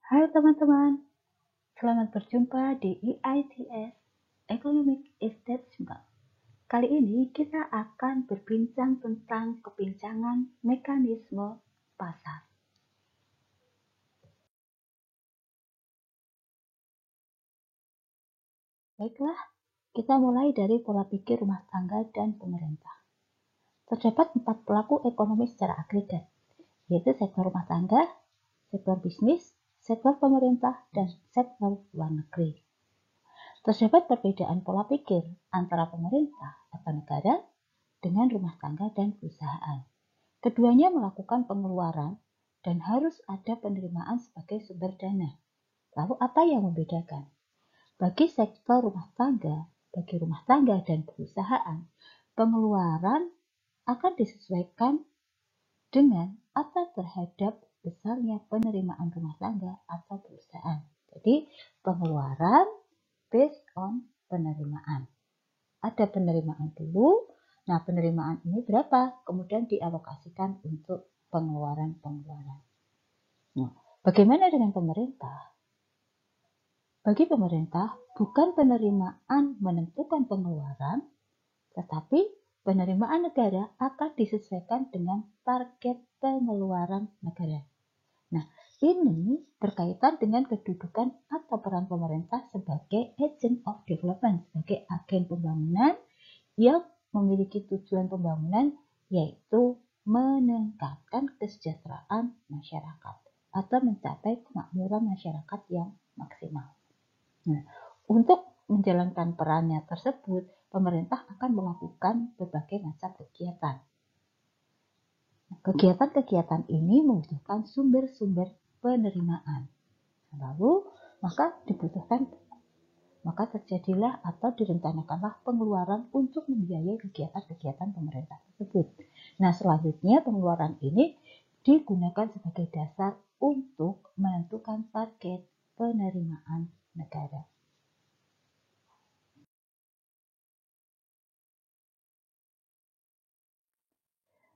Hai teman-teman, selamat berjumpa di EITS Economic Establishment. Kali ini kita akan berbincang tentang kepincangan mekanisme pasar. Baiklah, kita mulai dari pola pikir rumah tangga dan pemerintah. Terdapat 4 pelaku ekonomi secara agregat, yaitu sektor rumah tangga, sektor bisnis, sektor pemerintah, dan sektor luar negeri. Terdapat perbedaan pola pikir antara pemerintah atau negara dengan rumah tangga dan perusahaan. Keduanya melakukan pengeluaran dan harus ada penerimaan sebagai sumber dana. Lalu apa yang membedakan? Bagi sektor rumah tangga dan perusahaan, pengeluaran akan disesuaikan dengan atau terhadap besarnya penerimaan rumah tangga atau perusahaan. Jadi pengeluaran based on penerimaan. Ada penerimaan dulu, nah penerimaan ini berapa? Kemudian dialokasikan untuk pengeluaran-pengeluaran. Nah, bagaimana dengan pemerintah? Bagi pemerintah, bukan penerimaan menentukan pengeluaran, tetapi penerimaan negara akan disesuaikan dengan target pengeluaran negara. Nah, ini berkaitan dengan kedudukan atau peran pemerintah sebagai agent of development, sebagai agen pembangunan yang memiliki tujuan pembangunan yaitu meningkatkan kesejahteraan masyarakat atau mencapai kemakmuran masyarakat yang maksimal. Nah, untuk menjalankan perannya tersebut, pemerintah akan melakukan berbagai macam kegiatan. Kegiatan-kegiatan ini membutuhkan sumber-sumber penerimaan. Lalu, maka terjadilah atau direncanakanlah pengeluaran untuk membiayai kegiatan-kegiatan pemerintah tersebut. Nah, selanjutnya pengeluaran ini digunakan sebagai dasar untuk menentukan target penerimaan negara.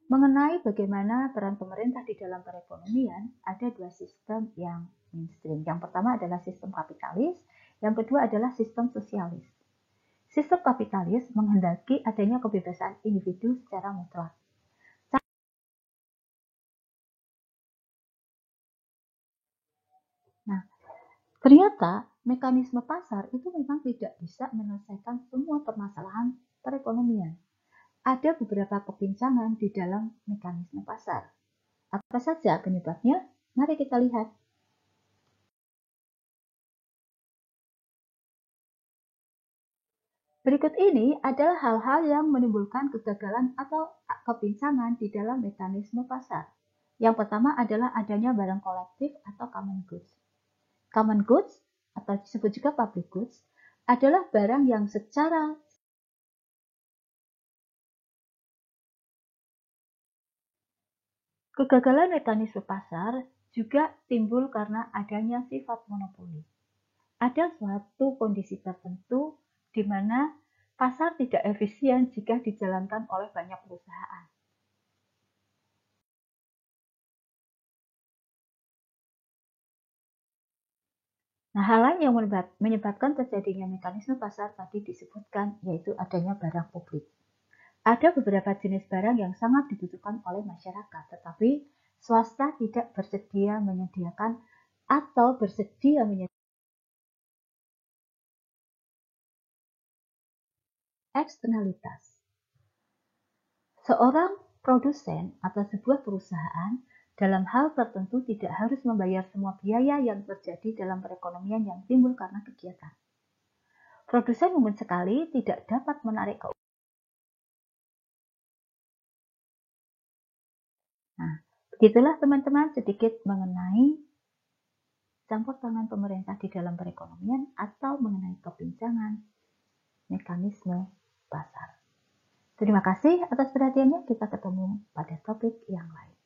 Mengenai bagaimana peran pemerintah di dalam perekonomian, ada dua sistem yang mainstream. Yang pertama adalah sistem kapitalis, yang kedua adalah sistem sosialis. Sistem kapitalis menghendaki adanya kebebasan individu secara mutlak. Nah, ternyata mekanisme pasar itu memang tidak bisa menyelesaikan semua permasalahan perekonomian. Ada beberapa kepincangan di dalam mekanisme pasar. Apa saja penyebabnya? Mari kita lihat. Berikut ini adalah hal-hal yang menimbulkan kegagalan atau kepincangan di dalam mekanisme pasar. Yang pertama adalah adanya barang kolektif atau common goods. Common goods atau disebut juga public goods adalah barang yang secara kegagalan mekanisme pasar juga timbul karena adanya sifat monopoli. Ada suatu kondisi tertentu di mana pasar tidak efisien jika dijalankan oleh banyak perusahaan. Nah, hal lain yang menyebabkan terjadinya mekanisme pasar tadi disebutkan, yaitu adanya barang publik. Ada beberapa jenis barang yang sangat dibutuhkan oleh masyarakat, tetapi swasta tidak bersedia menyediakan atau bersedia menyediakan eksternalitas. Seorang produsen atau sebuah perusahaan dalam hal tertentu tidak harus membayar semua biaya yang terjadi dalam perekonomian yang timbul karena kegiatan. Produsen mungkin sekali tidak dapat menarik keuangan. Nah, begitulah teman-teman sedikit mengenai campur tangan pemerintah di dalam perekonomian atau mengenai kepincangan mekanisme pasar. Terima kasih atas perhatiannya. Kita ketemu pada topik yang lain.